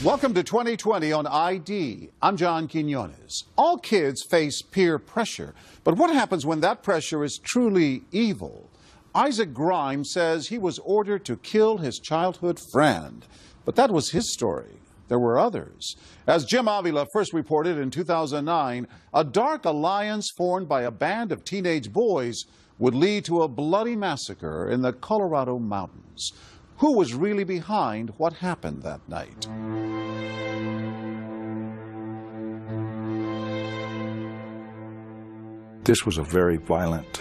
Welcome to 2020 on ID. I'm John Quinones. All kids face peer pressure, but what happens when that pressure is truly evil? Isaac Grimes says he was ordered to kill his childhood friend, but that was his story. There were others. As Jim Avila first reported in 2009, a dark alliance formed by a band of teenage boys would lead to a bloody massacre in the Colorado mountains. Who was really behind what happened that night? This was a very violent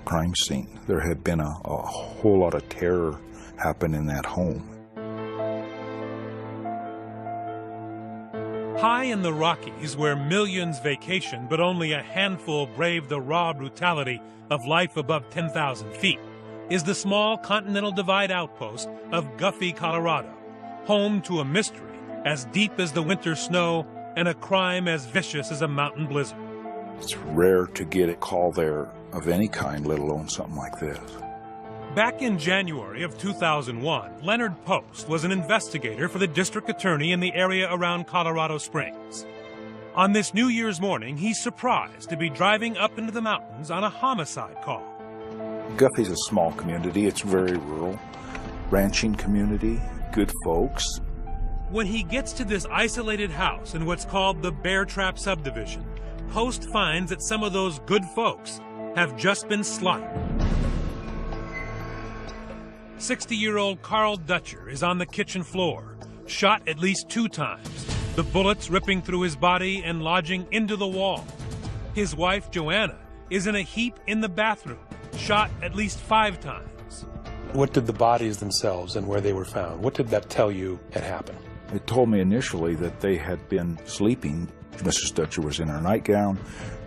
crime scene. There had been a whole lot of terror happen in that home. High in the Rockies, where millions vacation but only a handful brave the raw brutality of life above 10,000 feet, is the small Continental Divide outpost of Guffey, Colorado, home to a mystery as deep as the winter snow and a crime as vicious as a mountain blizzard. It's rare to get a call there of any kind, let alone something like this. Back in January of 2001, Leonard Post was an investigator for the district attorney in the area around Colorado Springs. On this New Year's morning, he's surprised to be driving up into the mountains on a homicide call. Guffey's a small community. It's very rural. Ranching community, good folks. When he gets to this isolated house in what's called the Bear Trap subdivision, Post finds that some of those good folks have just been slaughtered. 60-year-old Carl Dutcher is on the kitchen floor, shot at least 2 times, the bullets ripping through his body and lodging into the wall. His wife, Joanna, is in a heap in the bathroom, shot at least 5 times. What did the bodies themselves and where they were found, what did that tell you had happened? It told me initially that they had been sleeping. Mrs. Dutcher was in her nightgown.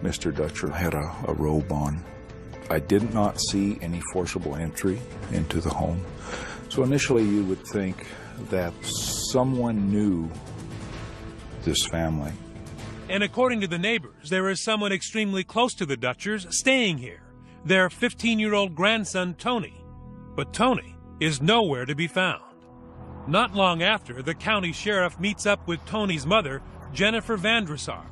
Mr. Dutcher had a robe on. I did not see any forcible entry into the home. So initially you would think that someone knew this family. And according to the neighbors, there is someone extremely close to the Dutchers staying here, their 15-year-old grandson, Tony. But Tony is nowhere to be found. Not long after, the county sheriff meets up with Tony's mother, Jennifer Vandresar,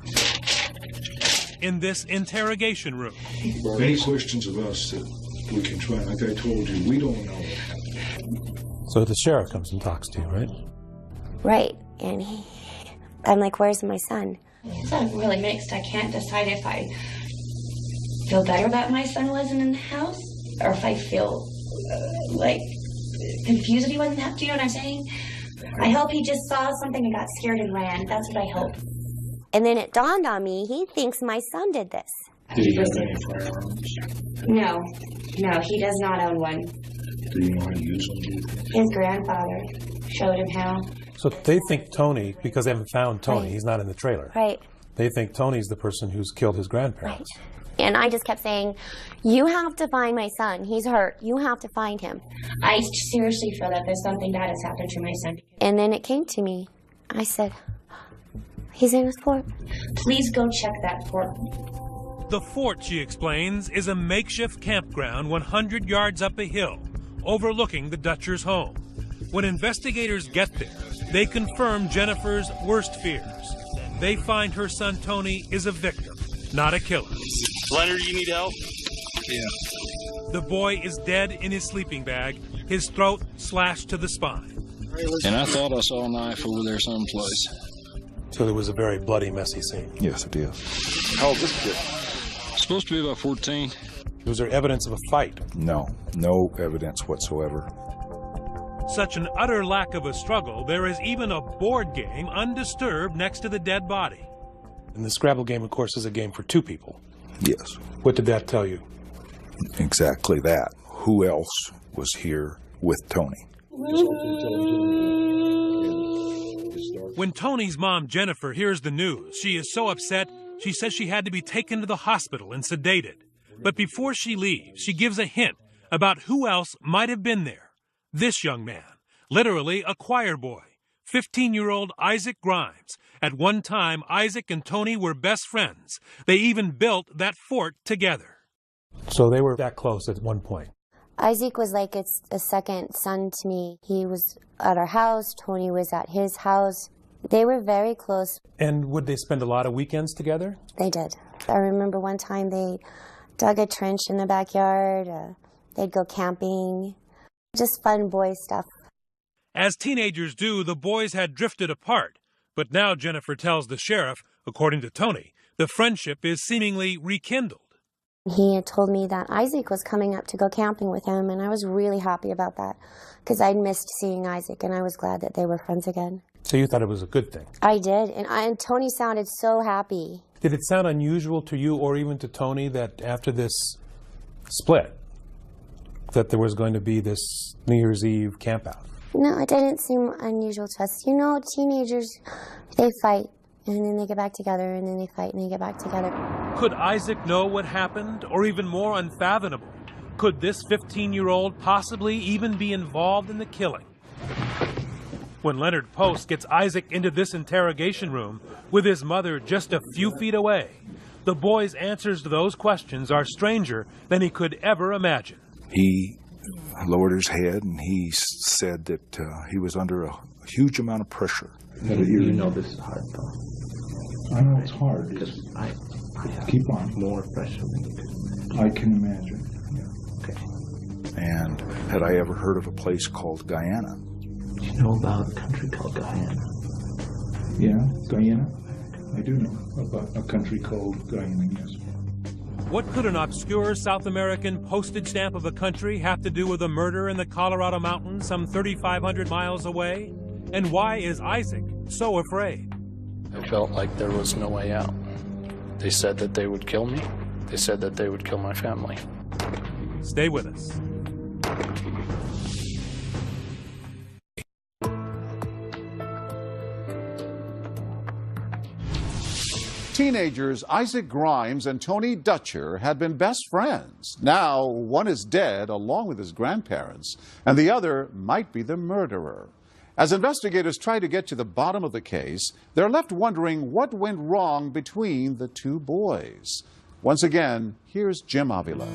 in this interrogation room. Any questions of us that we can try? Like I told you, we don't know what happened. So the sheriff comes and talks to you, right? Right, and I'm like, where's my son? It's really mixed. I can't decide if I feel better that my son wasn't in the house, or if I feel like confused that he wasn't there. Do you know what I'm saying? I hope he just saw something and got scared and ran. That's what I hope. And then it dawned on me, he thinks my son did this. Did he have any firearms? No, he does not own one. Do you know how to use them? His grandfather showed him how. So they think Tony, because they haven't found Tony, Right. he's not in the trailer. Right. They think Tony's the person who's killed his grandparents. Right. And I just kept saying, you have to find my son. He's hurt. You have to find him. I seriously feel that there's something bad has happened to my son. And then it came to me. I said, he's in his fort. Please go check that fort. The fort, she explains, is a makeshift campground 100 yards up a hill, overlooking the Dutchers' home. When investigators get there, they confirm Jennifer's worst fears. They find her son Tony is a victim, not a killer. Leonard, you need help? Yeah. The boy is dead in his sleeping bag, his throat slashed to the spine. And I thought I saw a knife over there someplace. So there was a very bloody, messy scene. Yes, it is. How old is this kid? Supposed to be about 14. Was there evidence of a fight? No evidence whatsoever. Such an utter lack of a struggle, there is even a board game undisturbed next to the dead body. And the Scrabble game, of course, is a game for 2 people. Yes, What did that tell you? exactly that. Who else was here with Tony? When Tony's mom, Jennifer, hears the news, she is so upset, she says she had to be taken to the hospital and sedated. But before she leaves, she gives a hint about who else might have been there. This young man, literally a choir boy, 15-year-old Isaac Grimes. At one time, Isaac and Tony were best friends. They even built that fort together. So they were that close at one point. Isaac was like a second son to me. He was at our house. Tony was at his house. They were very close. And would they spend a lot of weekends together? They did. I remember one time they dug a trench in the backyard. They'd go camping. Just fun boy stuff. As teenagers do, the boys had drifted apart. But now Jennifer tells the sheriff, according to Tony, the friendship is seemingly rekindled. He had told me that Isaac was coming up to go camping with him, and I was really happy about that because I'd missed seeing Isaac, and I was glad that they were friends again. So you thought it was a good thing? I did, and Tony sounded so happy. Did it sound unusual to you or even to Tony that after this split, that there was going to be this New Year's Eve campout? No, it didn't seem unusual to us. You know, teenagers, they fight, and then they get back together, and then they fight, and they get back together. Could Isaac know what happened? Or even more unfathomable, could this 15-year-old possibly even be involved in the killing? When Leonard Post gets Isaac into this interrogation room with his mother just a few feet away, the boy's answers to those questions are stranger than he could ever imagine. He lowered his head and he said that he was under a huge amount of pressure. You know this is hard, though. I know it's hard. Because I Keep on. More pressure than you could. I can imagine. Yeah. Okay. And had I ever heard of a place called Guyana? Do you know about a country called Guyana? Yeah, Guyana? I do know about a country called Guyana, yes. What could an obscure South American postage stamp of a country have to do with a murder in the Colorado mountains some 3,500 miles away? And why is Isaac so afraid? I felt like there was no way out. They said that they would kill me. They said that they would kill my family. Stay with us. Teenagers Isaac Grimes and Tony Dutcher had been best friends. Now, one is dead along with his grandparents, and the other might be the murderer. As investigators try to get to the bottom of the case, they're left wondering what went wrong between the two boys. Once again, here's Jim Avila.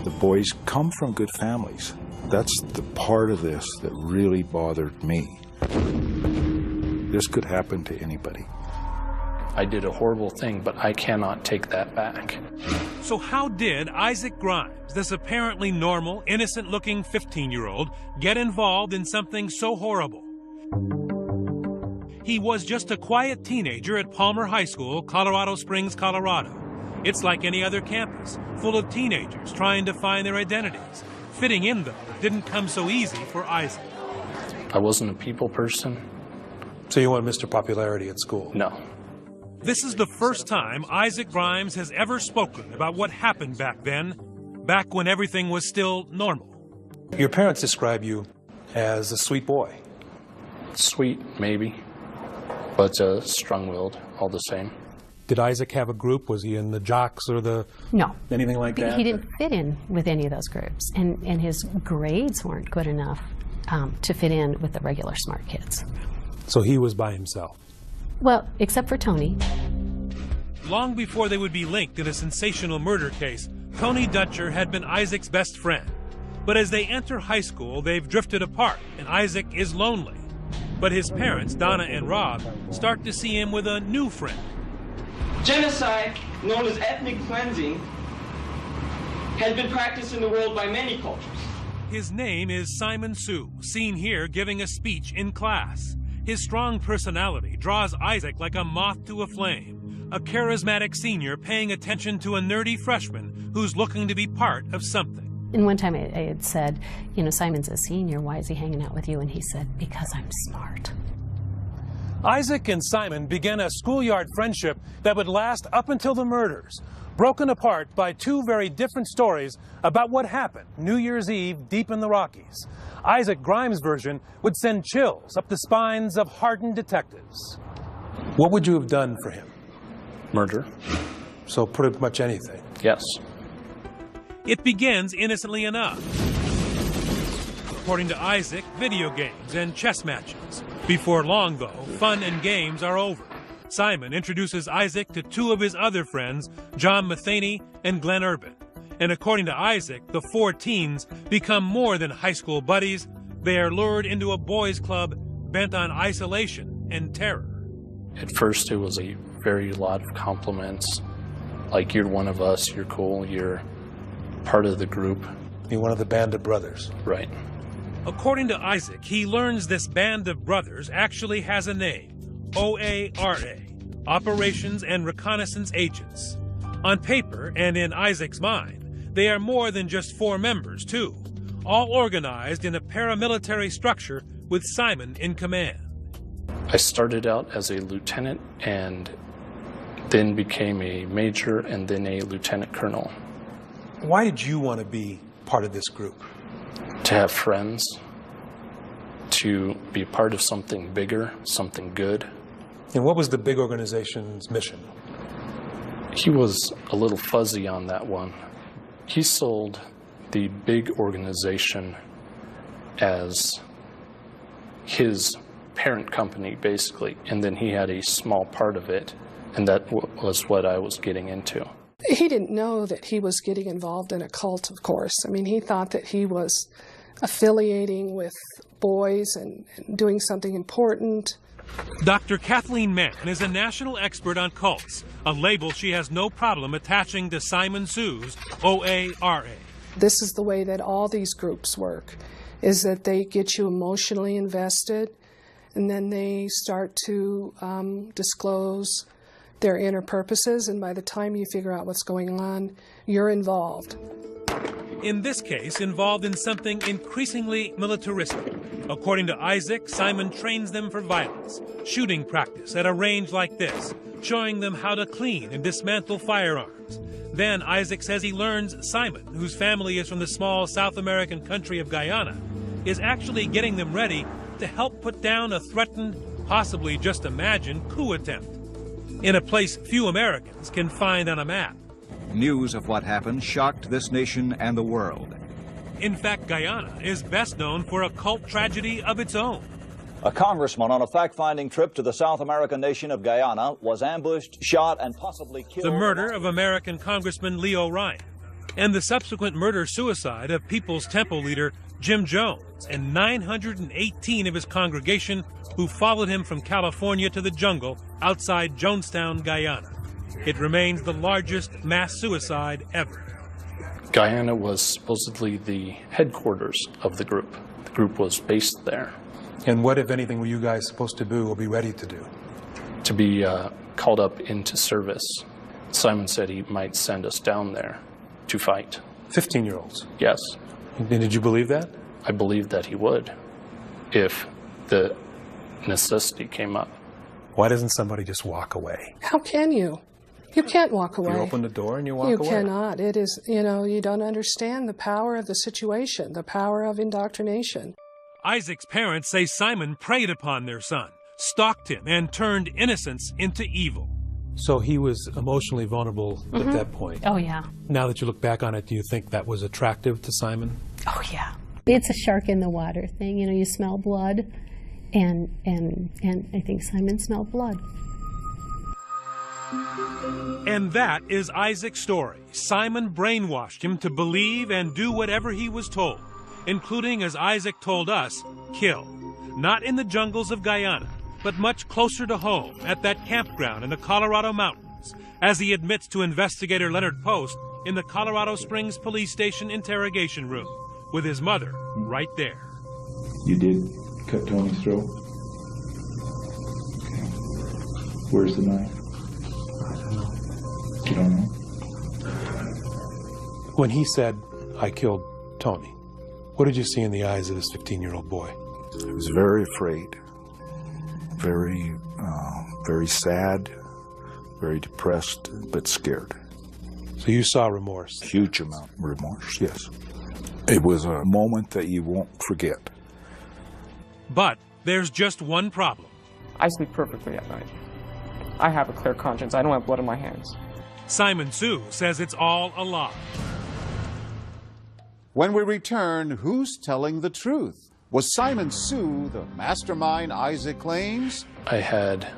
The boys come from good families. That's the part of this that really bothered me. This could happen to anybody. I did a horrible thing, but I cannot take that back. So how did Isaac Grimes, this apparently normal, innocent-looking 15-year-old, get involved in something so horrible? He was just a quiet teenager at Palmer High School, Colorado Springs, Colorado. It's like any other campus, full of teenagers trying to find their identities. Fitting in, though, didn't come so easy for Isaac. I wasn't a people person. So you want Mr. Popularity at school? No. This is the first time Isaac Grimes has ever spoken about what happened back then, back when everything was still normal. Your parents describe you as a sweet boy. Sweet, maybe, but strong-willed all the same. Did Isaac have a group? Was he in the jocks or the... No. Anything like that? He didn't fit in with any of those groups, and his grades weren't good enough to fit in with the regular smart kids. So he was by himself? Well, except for Tony. Long before they would be linked in a sensational murder case, Tony Dutcher had been Isaac's best friend. But as they enter high school, they've drifted apart, and Isaac is lonely. But his parents, Donna and Rob, start to see him with a new friend. Genocide, known as ethnic cleansing, has been practiced in the world by many cultures. His name is Simon Sue, seen here giving a speech in class. His strong personality draws Isaac like a moth to a flame, a charismatic senior paying attention to a nerdy freshman who's looking to be part of something. And one time I had said, you know, Simon's a senior, why is he hanging out with you? And he said, because I'm smart. Isaac and Simon began a schoolyard friendship that would last up until the murders, broken apart by two very different stories about what happened New Year's Eve deep in the Rockies. Isaac Grimes' version would send chills up the spines of hardened detectives. What would you have done for him? Murder. So pretty much anything? Yes. It begins innocently enough. According to Isaac, video games and chess matches. Before long, though, fun and games are over. Simon introduces Isaac to two of his other friends, John Matheny and Glenn Urban. And according to Isaac, the four teens become more than high school buddies. They are lured into a boys' club bent on isolation and terror. At first, it was a very lot of compliments, like, you're one of us, you're cool, you're part of the group. You're one of the band of brothers. Right. According to Isaac, he learns this band of brothers actually has a name, OARA, Operations and Reconnaissance Agents. On paper and in Isaac's mind, they are more than just 4 members, too, all organized in a paramilitary structure with Simon in command. I started out as a lieutenant and then became a major and then a lieutenant colonel. Why did you want to be part of this group? To have friends, to be part of something bigger, something good. And what was the big organization's mission? He was a little fuzzy on that one. He sold the big organization as his parent company, basically, and then he had a small part of it, and that was what I was getting into. He didn't know that he was getting involved in a cult, of course. I mean, he thought that he was affiliating with boys and doing something important. Dr. Kathleen Mann is a national expert on cults, a label she has no problem attaching to Simon Sue's OARA. This is the way that all these groups work, is that they get you emotionally invested, and then they start to disclose their inner purposes, and by the time you figure out what's going on, you're involved. In this case, involved in something increasingly militaristic. According to Isaac, Simon trains them for violence, shooting practice at a range like this, showing them how to clean and dismantle firearms. Then Isaac says he learns Simon, whose family is from the small South American country of Guyana, is actually getting them ready to help put down a threatened, possibly just imagined, coup attempt in a place few Americans can find on a map. News of what happened shocked this nation and the world. In fact, Guyana is best known for a cult tragedy of its own. A congressman on a fact-finding trip to the South American nation of Guyana was ambushed, shot, and possibly killed. The murder of American Congressman Leo Ryan and the subsequent murder-suicide of People's Temple leader Jim Jones and 918 of his congregation who followed him from California to the jungle outside Jonestown, Guyana. It remains the largest mass suicide ever. Guyana was supposedly the headquarters of the group. The group was based there. And what, if anything, were you guys supposed to do or be ready to do? To be called up into service. Simon said he might send us down there to fight. 15-year-olds? Yes. And did you believe that? I believed that he would, if the necessity came up. Why doesn't somebody just walk away? How can you? You can't walk away. You open the door and you walk away. You cannot. It is, you don't understand the power of the situation, the power of indoctrination. Isaac's parents say Simon preyed upon their son, stalked him, and turned innocence into evil. So he was emotionally vulnerable at that point. Oh, yeah. Now that you look back on it, do you think that was attractive to Simon? Oh, yeah. It's a shark in the water thing. You smell blood, and I think Simon smelled blood. And that is Isaac's story. Simon brainwashed him to believe and do whatever he was told, including, as Isaac told us, kill. Not in the jungles of Guyana, but much closer to home at that campground in the Colorado mountains, as he admits to investigator Leonard Post in the Colorado Springs Police Station interrogation room, with his mother right there. You did cut Tony's throat? Okay. Where's the knife? You don't know? When he said, I killed Tony, what did you see in the eyes of this 15-year-old boy? I was very afraid, very sad, very depressed, but scared. So you saw remorse? Huge amount of remorse, yes. It was a moment that you won't forget. But there's just one problem. I sleep perfectly at night. I have a clear conscience. I don't have blood on my hands. Simon Sue says it's all a lie. When we return, who's telling the truth? Was Simon Sue the mastermind Isaac claims? I had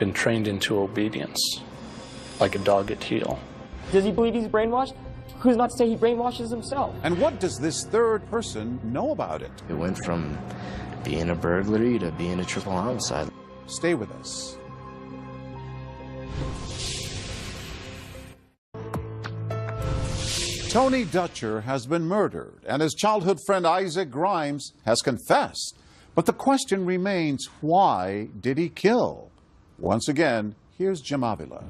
been trained into obedience, like a dog at heel. Does he believe he's brainwashed? Who's not to say he brainwashes himself? And what does this third person know about it? It went from being a burglary to being a triple homicide. Stay with us. Tony Dutcher has been murdered, and his childhood friend Isaac Grimes has confessed. But the question remains, why did he kill? Once again, here's Jim Avila.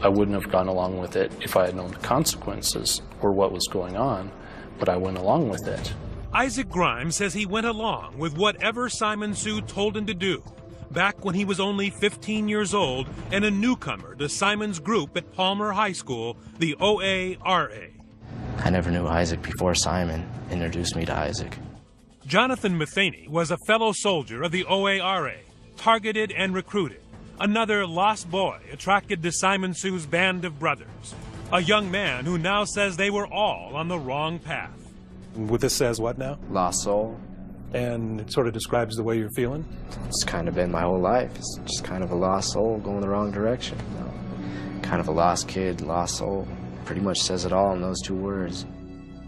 I wouldn't have gone along with it if I had known the consequences or what was going on, but I went along with it. Isaac Grimes says he went along with whatever Simon Sue told him to do back when he was only 15 years old and a newcomer to Simon's group at Palmer High School, the OARA. I never knew Isaac before Simon introduced me to Isaac. Jonathan Matheny was a fellow soldier of the OARA, targeted and recruited. Another lost boy attracted to Simon Sue's band of brothers. A young man who now says they were all on the wrong path. What this says what now? Lost soul. And it sort of describes the way you're feeling? It's kind of been my whole life. It's just kind of a lost soul going the wrong direction. You know? Kind of a lost kid, lost soul. Pretty much says it all in those two words.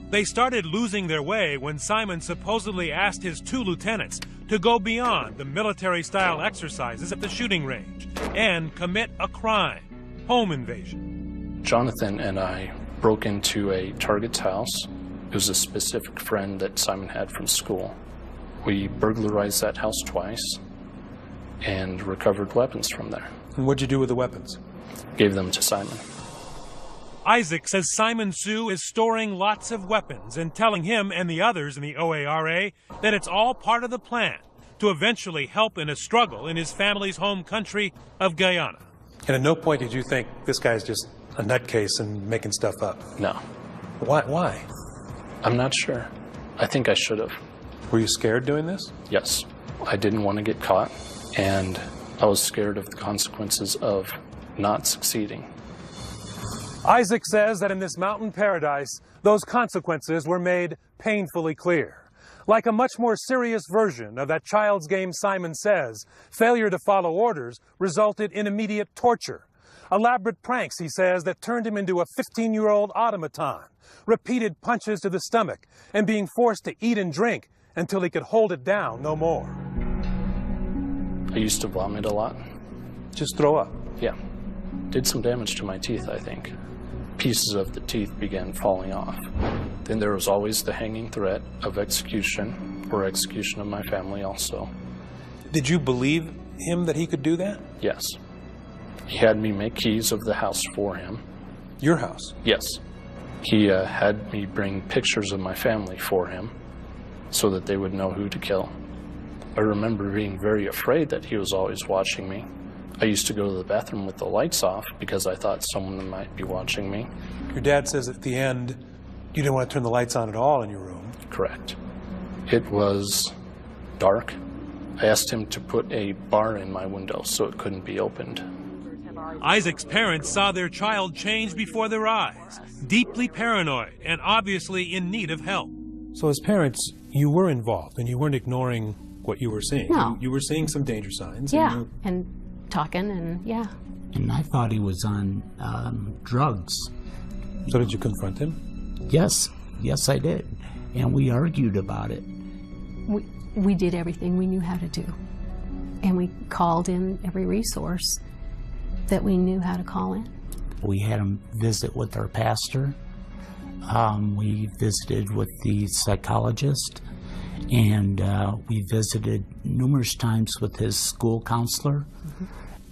They started losing their way when Simon supposedly asked his 2 lieutenants to go beyond the military-style exercises at the shooting range and commit a crime, home invasion. Jonathan and I broke into a target's house. It was a specific friend that Simon had from school. We burglarized that house twice and recovered weapons from there. And what'd you do with the weapons? Gave them to Simon. Isaac says Simon Sue is storing lots of weapons and telling him and the others in the OARA that it's all part of the plan to eventually help in a struggle in his family's home country of Guyana. And at no point did you think this guy's just a nutcase and making stuff up? No. Why? I'm not sure. I think I should have. Were you scared doing this? Yes. I didn't want to get caught, and I was scared of the consequences of not succeeding. Isaac says that in this mountain paradise, those consequences were made painfully clear. Like a much more serious version of that child's game Simon Says, failure to follow orders resulted in immediate torture. Elaborate pranks, he says, that turned him into a 15-year-old automaton, repeated punches to the stomach, and being forced to eat and drink until he could hold it down no more. I used to vomit a lot. Just throw up? Yeah. Did some damage to my teeth, I think. Pieces of the teeth began falling off. Then there was always the hanging threat of execution, or execution of my family also. Did you believe him that he could do that? Yes. He had me make keys of the house for him. Your house? Yes. He had me bring pictures of my family for him so that they would know who to kill. I remember being very afraid that he was always watching me. I used to go to the bathroom with the lights off because I thought someone might be watching me. Your dad says at the end you didn't want to turn the lights on at all in your room. Correct. It was dark. I asked him to put a bar in my window so it couldn't be opened. Isaac's parents saw their child change before their eyes, deeply paranoid and obviously in need of help. So as parents, you were involved and you weren't ignoring what you were seeing. No. You were seeing some danger signs. Yeah, and talking and yeah. And I thought he was on drugs. So did you confront him? Yes, I did. And we argued about it. We did everything we knew how to do. And we called in every resource that we knew how to call in. We had him visit with our pastor. We visited with the psychologist. And we visited numerous times with his school counselor. Mm-hmm.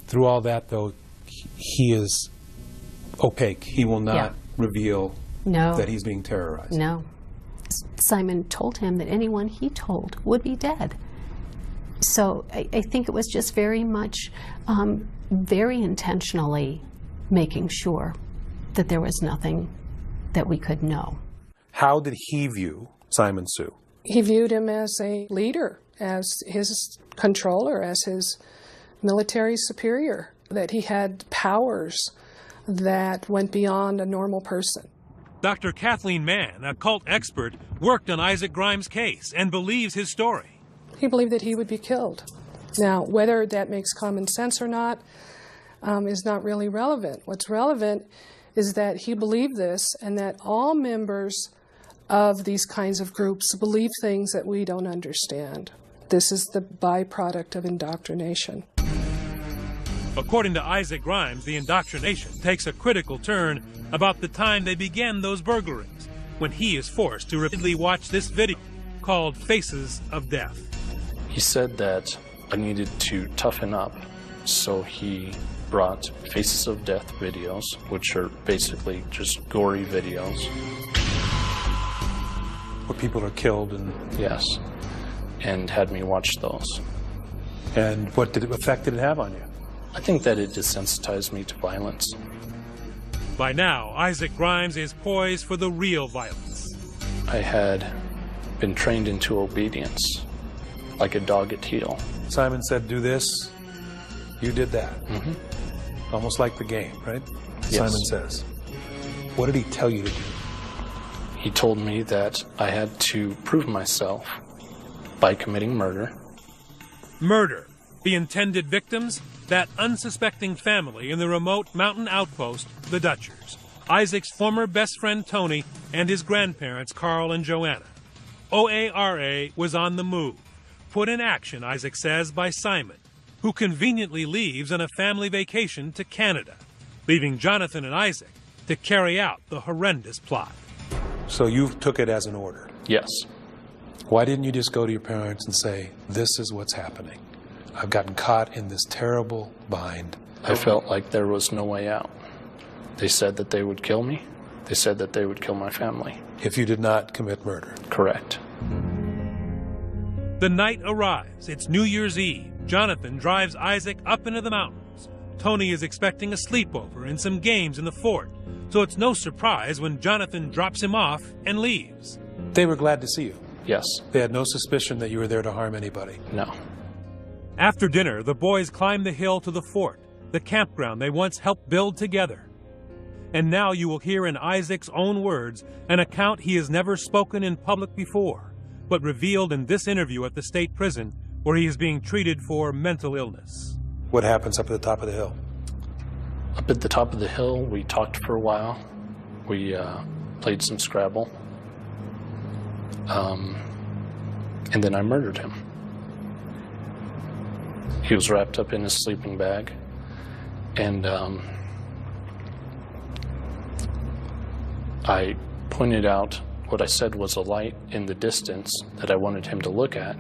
Through all that, though, he is opaque. He will not reveal that he's being terrorized. No. Simon told him that anyone he told would be dead. So I think it was just very much, very intentionally making sure that there was nothing that we could know. How did he view Simon Sue? He viewed him as a leader, as his controller, as his military superior, that he had powers that went beyond a normal person. Dr. Kathleen Mann, a cult expert, worked on Isaac Grimes' case and believes his story. He believed that he would be killed. Now, whether that makes common sense or not is not really relevant. What's relevant is that he believed this, and that all members of these kinds of groups believe things that we don't understand. This is the byproduct of indoctrination. According to Isaac Grimes, the indoctrination takes a critical turn about the time they began those burglaries, when he is forced to repeatedly watch this video called Faces of Death. He said that I needed to toughen up, so he brought Faces of Death videos, which are basically just gory videos. Where people are killed and... Yes, and had me watch those. And what effect did it have on you? I think that it desensitized me to violence. By now, Isaac Grimes is poised for the real violence. I had been trained into obedience, like a dog at heel. Simon said, do this, you did that. Almost like the game, right? Yes. Simon says. What did he tell you to do? He told me that I had to prove myself by committing murder. Murder. The intended victims? That unsuspecting family in the remote mountain outpost, the Dutchers. Isaac's former best friend Tony and his grandparents Carl and Joanna. OARA was on the move. Put in action, Isaac says, by Simon, who conveniently leaves on a family vacation to Canada, leaving Jonathan and Isaac to carry out the horrendous plot. So you took it as an order? Yes. Why didn't you just go to your parents and say, this is what's happening? I've gotten caught in this terrible bind. I felt like there was no way out. They said that they would kill me. They said that they would kill my family. If you did not commit murder? Correct. The night arrives. It's New Year's Eve. Jonathan drives Isaac up into the mountains. Tony is expecting a sleepover and some games in the fort, so it's no surprise when Jonathan drops him off and leaves. They were glad to see you? Yes. They had no suspicion that you were there to harm anybody? No. After dinner, the boys climb the hill to the fort, the campground they once helped build together. And now you will hear in Isaac's own words an account he has never spoken in public before, but revealed in this interview at the state prison where he is being treated for mental illness. What happens up at the top of the hill? Up at the top of the hill, we talked for a while. We played some Scrabble. And then I murdered him. He was wrapped up in his sleeping bag. And I pointed out what I said was a light in the distance that I wanted him to look at.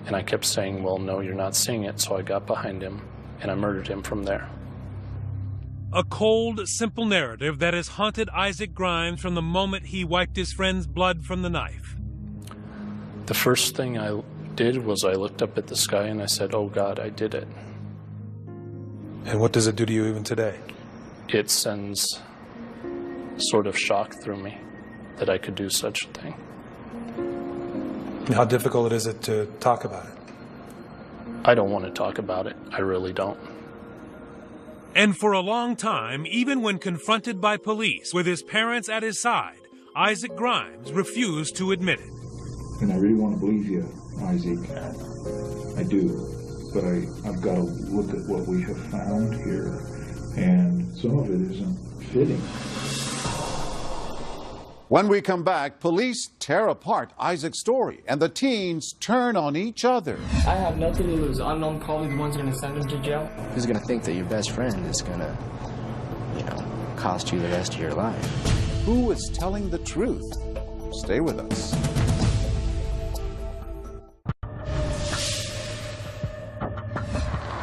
And I kept saying, well, no, you're not seeing it. So I got behind him and I murdered him from there. A cold, simple narrative that has haunted Isaac Grimes from the moment he wiped his friend's blood from the knife. The first thing I did was I looked up at the sky and I said, oh God, I did it. And what does it do to you even today? It sends sort of shock through me that I could do such a thing. How difficult is it to talk about it? I don't want to talk about it. I really don't. And for a long time, even when confronted by police with his parents at his side, Isaac Grimes refused to admit it. And I really want to believe you, Isaac. I do. But I've got to look at what we have found here. And some of it isn't fitting. When we come back, police tear apart Isaac's story, and the teens turn on each other. I have nothing to lose. Unknown probably the ones going to send him to jail. Who's going to think that your best friend is going to, cost you the rest of your life? Who is telling the truth? Stay with us.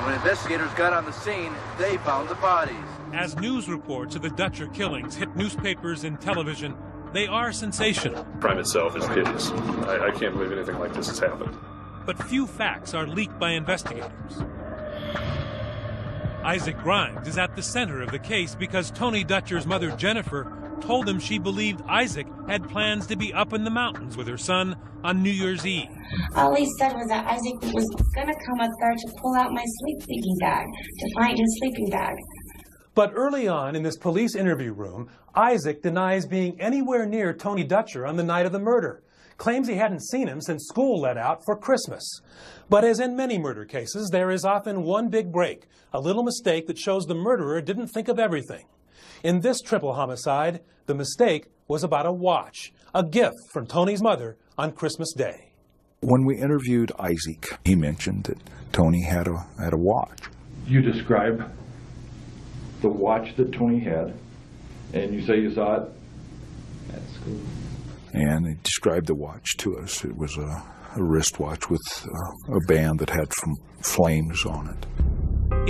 When investigators got on the scene, they found the bodies. As news reports of the Dutcher killings hit newspapers and television, they are sensational. Crime itself is hideous. I can't believe anything like this has happened. But few facts are leaked by investigators. Isaac Grimes is at the center of the case because Tony Dutcher's mother, Jennifer, told him she believed Isaac had plans to be up in the mountains with her son on New Year's Eve. All he said was that Isaac was going to come up there to pull out my sleeping bag, to find his sleeping bag. But early on in this police interview room, Isaac denies being anywhere near Tony Dutcher on the night of the murder. claims he hadn't seen him since school let out for Christmas. But as in many murder cases, there is often one big break, a little mistake that shows the murderer didn't think of everything. In this triple homicide, the mistake was about a watch, a gift from Tony's mother on Christmas Day. When we interviewed Isaac, he mentioned that Tony had a watch. You describe the watch that Tony had, and you say you saw it at school. And he described the watch to us. It was a wristwatch with a band that had flames on it.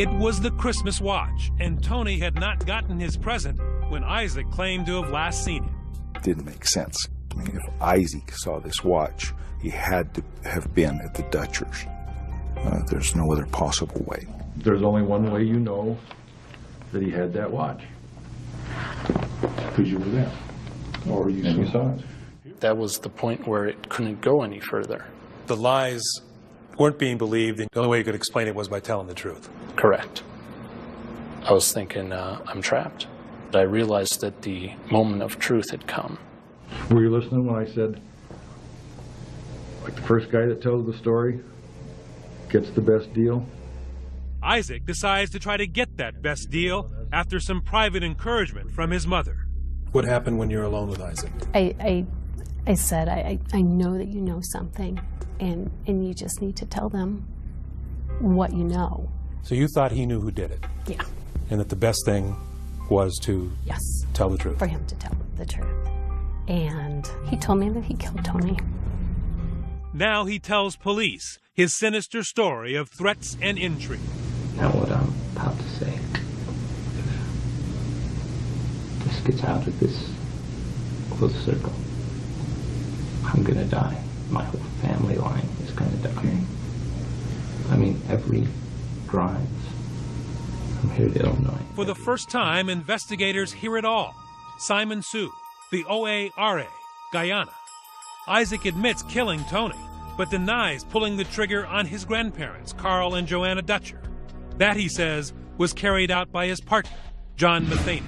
It was the Christmas watch, and Tony had not gotten his present when Isaac claimed to have last seen him. Didn't make sense. I mean, if Isaac saw this watch, he had to have been at the Dutchers. There's no other possible way. There's only one way you know that he had that watch. Because you were there. Or you saw it. That was the point where it couldn't go any further. The lies weren't being believed, and the only way you could explain it was by telling the truth. Correct. I was thinking, I'm trapped. But I realized that the moment of truth had come. Were you listening when I said, like the first guy that tells the story gets the best deal? Isaac decides to try to get that best deal after some private encouragement from his mother. What happened when you're alone with Isaac? I said, I know that you know something, and you just need to tell them what you know. So you thought he knew who did it? Yeah. And that the best thing was to tell the truth? For him to tell the truth. And he told me that he killed Tony. Now he tells police his sinister story of threats and intrigue. Now what I'm about to say, if this gets out of this close circle, I'm gonna die. My whole family line is gonna die. I mean, every drive from here to Illinois. For the first time, investigators hear it all. Simon Sue, the OARA, Guyana. Isaac admits killing Tony, but denies pulling the trigger on his grandparents, Carl and Joanna Dutcher. That, he says, was carried out by his partner, John Matheny.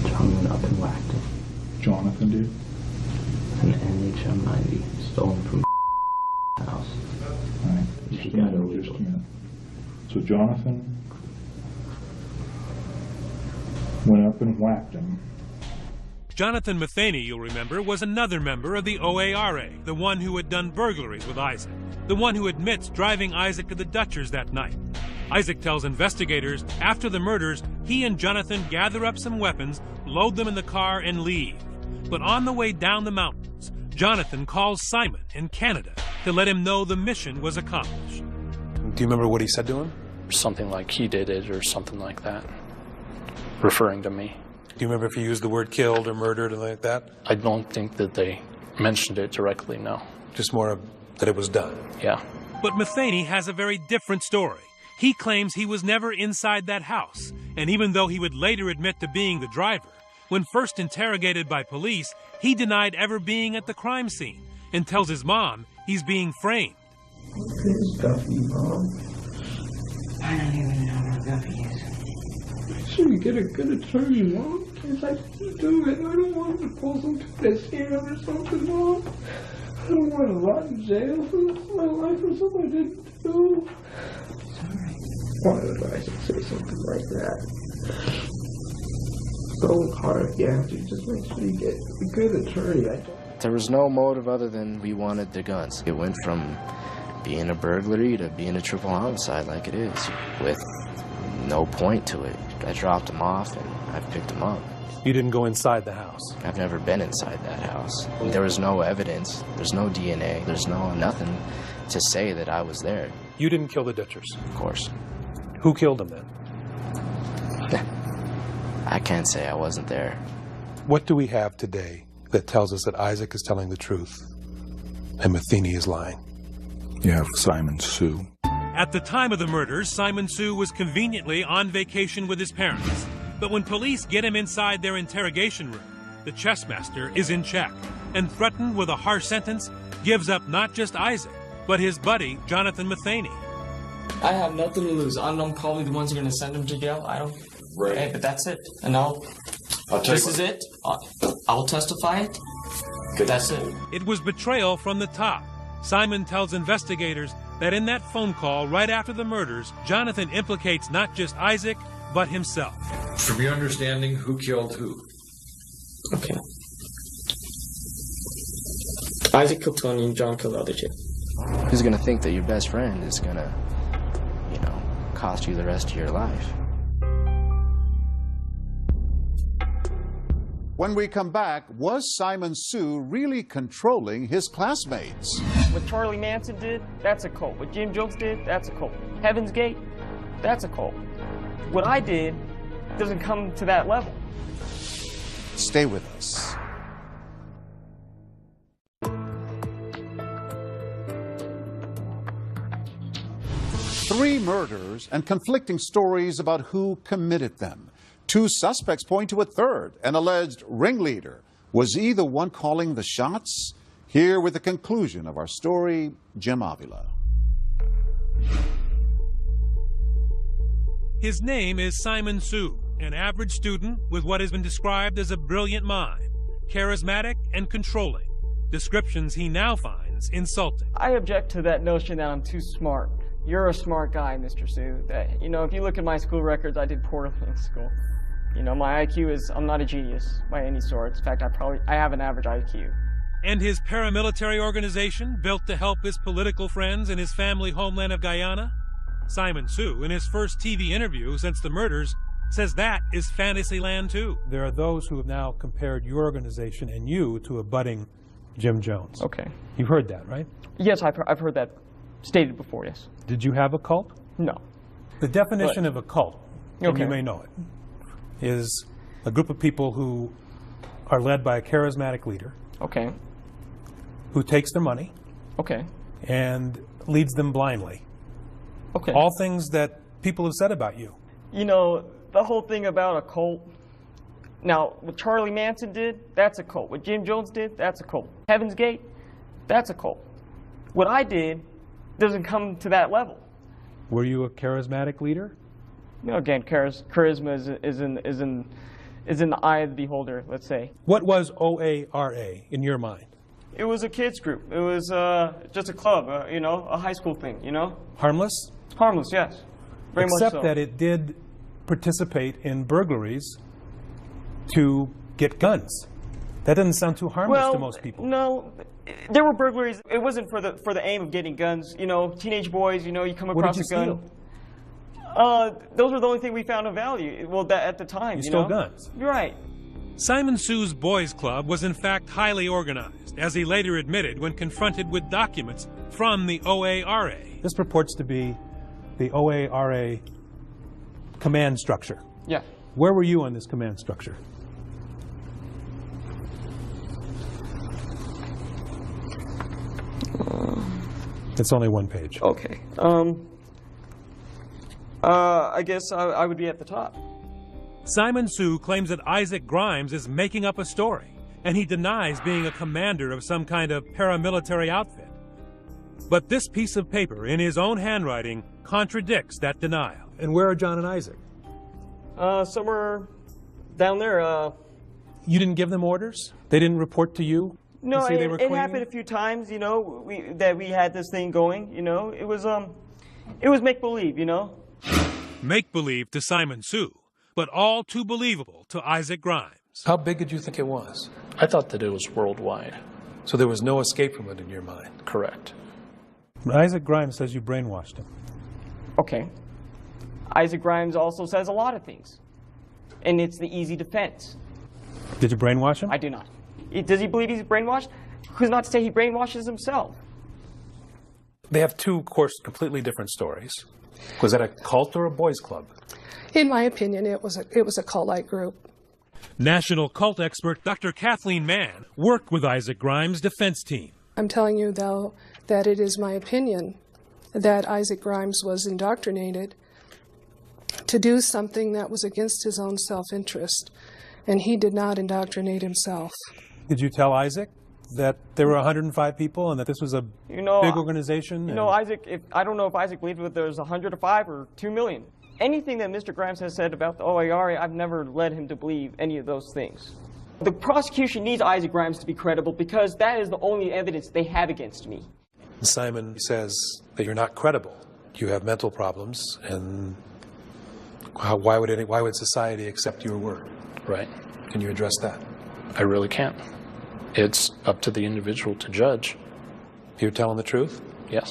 John went up and whacked him. Jonathan did? An NHM 90 stolen from house. All right. Just a minute. So Jonathan went up and whacked him. Jonathan Matheny, you'll remember, was another member of the OARA, the one who had done burglaries with Isaac, the one who admits driving Isaac to the Dutchers that night. Isaac tells investigators after the murders, he and Jonathan gather up some weapons, load them in the car, and leave. But on the way down the mountains, Jonathan calls Simon in Canada to let him know the mission was accomplished. Do you remember what he said to him? Something like he did it or something like that, referring to me. Do you remember if he used the word killed or murdered or like that? I don't think that they mentioned it directly, no. Just more of that it was done? Yeah. But Matheny has a very different story. He claims he was never inside that house, and even though he would later admit to being the driver, when first interrogated by police, he denied ever being at the crime scene and tells his mom he's being framed. Where's Guffey, Mom? I don't even know where Guffey is. So you get a good attorney, Mom? Because I can't do it. I don't want to pull some kind of scam or something, Mom. I don't want to rot in jail for my life or something I didn't do. Sorry. Why would Isaac say something like that? Go hard, yeah, dude. Just make sure you get a good attorney. There was no motive other than we wanted the guns. It went from being a burglary to being a triple homicide like it is, with no point to it. I dropped them off and I picked them up. You didn't go inside the house? I've never been inside that house. There was no evidence. There's no DNA. There's nothing to say that I was there. You didn't kill the Dutchers? Of course. Who killed them then? I can't say I wasn't there. What do we have today that tells us that Isaac is telling the truth and Matheny is lying? You have Simon Sue. At the time of the murders, Simon Sue was conveniently on vacation with his parents. But when police get him inside their interrogation room, the chess master is in check and, threatened with a harsh sentence, gives up not just Isaac, but his buddy, Jonathan Matheny. I have nothing to lose. I'm probably the ones who are going to send him to jail. I don't... Right. Hey, but that's it. And this is it. I'll testify it. That's it. It was betrayal from the top. Simon tells investigators that in that phone call right after the murders, Jonathan implicates not just Isaac, but himself. From your understanding, who killed who? Okay. Isaac killed Tony and John killed the other chick. Who's gonna think that your best friend is gonna, you know, cost you the rest of your life? When we come back, was Simon Sue really controlling his classmates? What Charlie Manson did, that's a cult. What Jim Jones did, that's a cult. Heaven's Gate, that's a cult. What I did doesn't come to that level. Stay with us. Three murders and conflicting stories about who committed them. Two suspects point to a third, an alleged ringleader. Was he the one calling the shots? Here with the conclusion of our story, Jim Avila. His name is Simon Sue, an average student with what has been described as a brilliant mind, charismatic and controlling, descriptions he now finds insulting. I object to that notion that I'm too smart. You're a smart guy, Mr. Sue. That, you know, if you look at my school records, I did poorly in school. You know, my IQ is, I'm not a genius by any sort. In fact, I have an average IQ. And his paramilitary organization, built to help his political friends in his family homeland of Guyana? Simon Sue, in his first TV interview since the murders, says that is Fantasyland too. There are those who have now compared your organization and you to a budding Jim Jones. Okay. You've heard that, right? Yes, I've heard that stated before, yes. Did you have a cult? No. The definition of a cult, and Okay. you may know it, is a group of people who are led by a charismatic leader. Okay. Who takes their money. Okay. And leads them blindly. Okay. All things that people have said about you. You know, the whole thing about a cult. Now, what Charlie Manson did, that's a cult. What Jim Jones did, that's a cult. Heaven's Gate, that's a cult. What I did doesn't come to that level. Were you a charismatic leader? You know, again, charisma is in the eye of the beholder, let's say. What was OARA in your mind? It was a kids group. It was just a club, you know, a high school thing, you know? Harmless? Harmless, yes. Very much so. Except that it did participate in burglaries to get guns. That doesn't sound too harmless to most people. No, there were burglaries. It wasn't for the aim of getting guns. You know, teenage boys, you know, you come across a gun. What did you steal? Those were the only thing we found of value. Well, at the time, You you stole know? guns? You're right. Simon Sue's boys' club was in fact highly organized, as he later admitted when confronted with documents from the OARA. This purports to be the OARA command structure. Yeah. Where were you on this command structure? It's only one page. Okay. I guess I would be at the top. Simon Sue claims that Isaac Grimes is making up a story, and he denies being a commander of some kind of paramilitary outfit. But this piece of paper, in his own handwriting, contradicts that denial. And where are John and Isaac? Somewhere down there. You didn't give them orders? They didn't report to you? No, to say they were it happened a few times, you know, that we had this thing going, you know. It was make-believe, you know. Make-believe to Simon Sue, but all too believable to Isaac Grimes. How big did you think it was? I thought that it was worldwide. So there was no escape from it in your mind? Correct. Isaac Grimes says you brainwashed him. Okay. Isaac Grimes also says a lot of things. And it's the easy defense. Did you brainwash him? I do not. Does he believe he's brainwashed? Who's not to say he brainwashes himself? They have two, of course, completely different stories. Was that a cult or a boys' club? In my opinion, it was a cult-like group. National cult expert Dr. Kathleen Mann worked with Isaac Grimes' defense team. I'm telling you, though, that it is my opinion that Isaac Grimes was indoctrinated to do something that was against his own self-interest, and he did not indoctrinate himself. Did you tell Isaac that there were 105 people and that this was a big organization? You know, Isaac, I don't know if Isaac believed that there was 105 or 2 million. Anything that Mr. Grimes has said about the OARA, I've never led him to believe any of those things. The prosecution needs Isaac Grimes to be credible because that is the only evidence they have against me. Simon says that you're not credible. You have mental problems, and why would society accept your word? Right. Can you address that? I really can't. It's up to the individual to judge. You're telling the truth? Yes.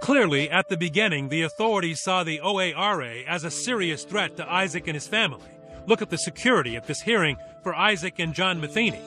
Clearly, at the beginning, the authorities saw the OARA as a serious threat to Isaac and his family. Look at the security at this hearing for Isaac and John Matheny.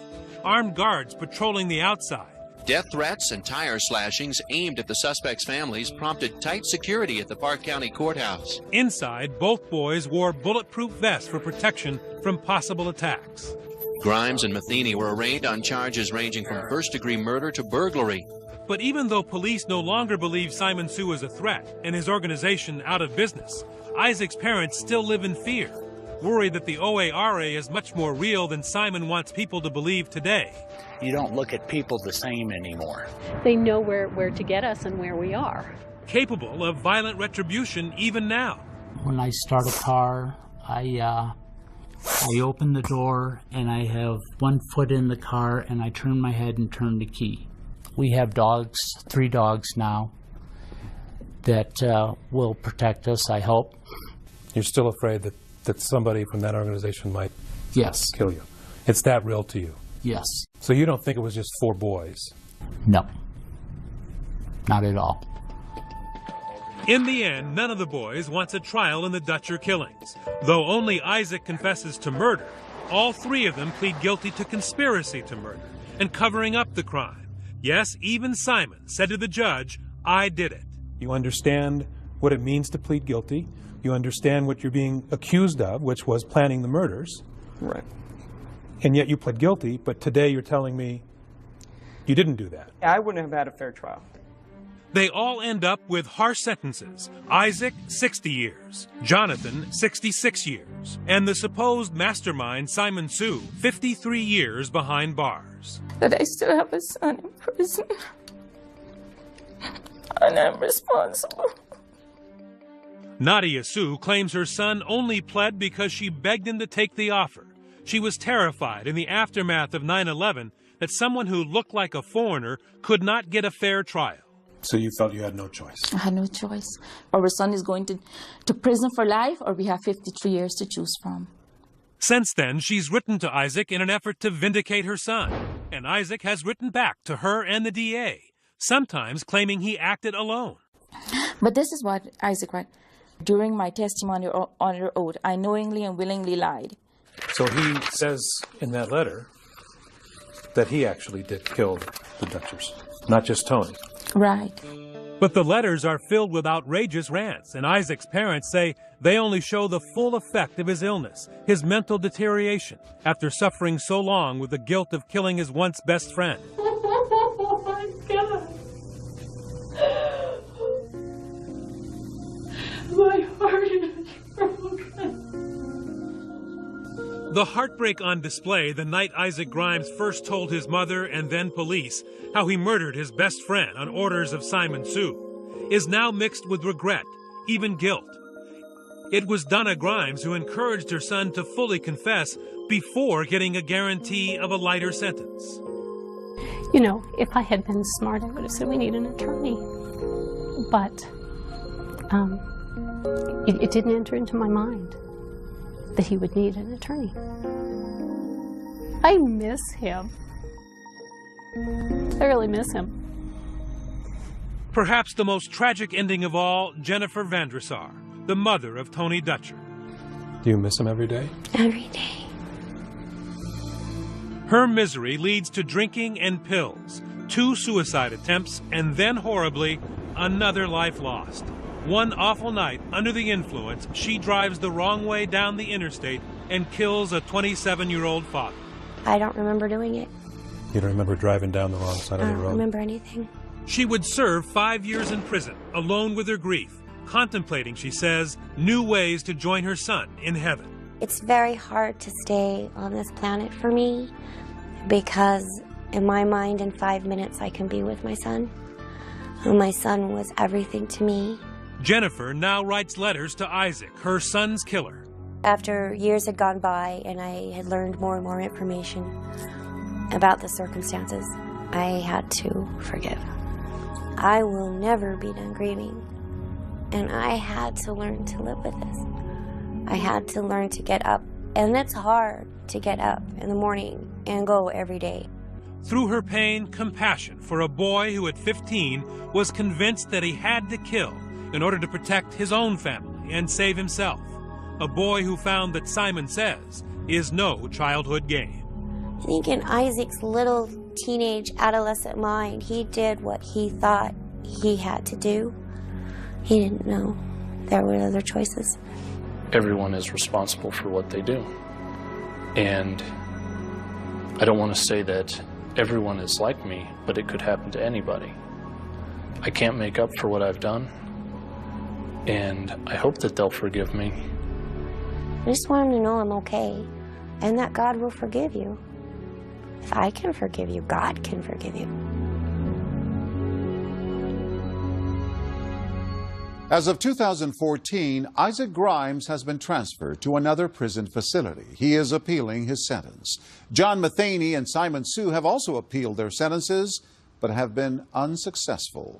Armed guards patrolling the outside. Death threats and tire slashings aimed at the suspects' families prompted tight security at the Park County Courthouse. Inside, both boys wore bulletproof vests for protection from possible attacks. Grimes and Matheny were arraigned on charges ranging from first-degree murder to burglary. But even though police no longer believe Simon Sue is a threat and his organization out of business, Isaac's parents still live in fear, worried that the OARA is much more real than Simon wants people to believe today. You don't look at people the same anymore. They know where to get us and where we are. Capable of violent retribution even now. When I start a car, I open the door and I have one foot in the car and I turn my head and turn the key. We have dogs, 3 dogs now, that will protect us, I hope. You're still afraid that somebody from that organization might Yes. kill you. It's that real to you? Yes. So you don't think it was just 4 boys? No. Not at all. In the end, none of the boys wants a trial in the Dutcher killings. Though only Isaac confesses to murder, all 3 of them plead guilty to conspiracy to murder and covering up the crime. Yes, even Simon said to the judge, "I did it." You understand what it means to plead guilty. You understand what you're being accused of, which was planning the murders. Right. And yet you pled guilty, but today you're telling me you didn't do that. I wouldn't have had a fair trial. They all end up with harsh sentences. Isaac, 60 years. Jonathan, 66 years. And the supposed mastermind, Simon Sue, 53 years behind bars. But I still have a son in prison. And I'm responsible. Nadia Sue claims her son only pled because she begged him to take the offer. She was terrified in the aftermath of 9/11 that someone who looked like a foreigner could not get a fair trial. So you felt you had no choice? I had no choice. Our son is going to prison for life, or we have 53 years to choose from. Since then, she's written to Isaac in an effort to vindicate her son. And Isaac has written back to her and the DA, sometimes claiming he acted alone. But this is what Isaac wrote. During my testimony under oath, I knowingly and willingly lied. So he says in that letter that he actually did kill the Dutchers, not just Tony. Right. But the letters are filled with outrageous rants, and Isaac's parents say they only show the full effect of his illness, his mental deterioration, after suffering so long with the guilt of killing his once best friend. Oh my God. My heart is broken. The heartbreak on display the night Isaac Grimes first told his mother and then police how he murdered his best friend on orders of Simon Sue is now mixed with regret, even guilt. It was Donna Grimes who encouraged her son to fully confess before getting a guarantee of a lighter sentence. You know, if I had been smart, I would have said we need an attorney. But it didn't enter into my mind that he would need an attorney. I miss him. I really miss him. Perhaps the most tragic ending of all, Jennifer Vandresar, the mother of Tony Dutcher. Do you miss him every day? Every day. Her misery leads to drinking and pills, 2 suicide attempts, and then horribly, another life lost. One awful night, under the influence, she drives the wrong way down the interstate and kills a 27-year-old father. I don't remember doing it. You don't remember driving down the wrong side of the I road? don't remember anything. She would serve 5 years in prison, alone with her grief, contemplating, she says, new ways to join her son in heaven. It's very hard to stay on this planet for me because in my mind in 5 minutes I can be with my son. And my son was everything to me. Jennifer now writes letters to Isaac, her son's killer. After years had gone by and I had learned more and more information about the circumstances, I had to forgive. I will never be done grieving, and I had to learn to live with this. I had to learn to get up, and it's hard to get up in the morning and go every day. Through her pain, compassion for a boy who at 15 was convinced that he had to kill in order to protect his own family and save himself. A boy who found that Simon Says is no childhood game. I think in Isaac's little teenage adolescent mind, he did what he thought he had to do. He didn't know there were other choices. Everyone is responsible for what they do. And I don't want to say that everyone is like me, but it could happen to anybody. I can't make up for what I've done, and I hope that they'll forgive me. I just want them to know I'm okay, and that God will forgive you. If I can forgive you, God can forgive you. As of 2014, Isaac Grimes has been transferred to another prison facility. He is appealing his sentence. John Matheny and Simon Sue have also appealed their sentences, but have been unsuccessful.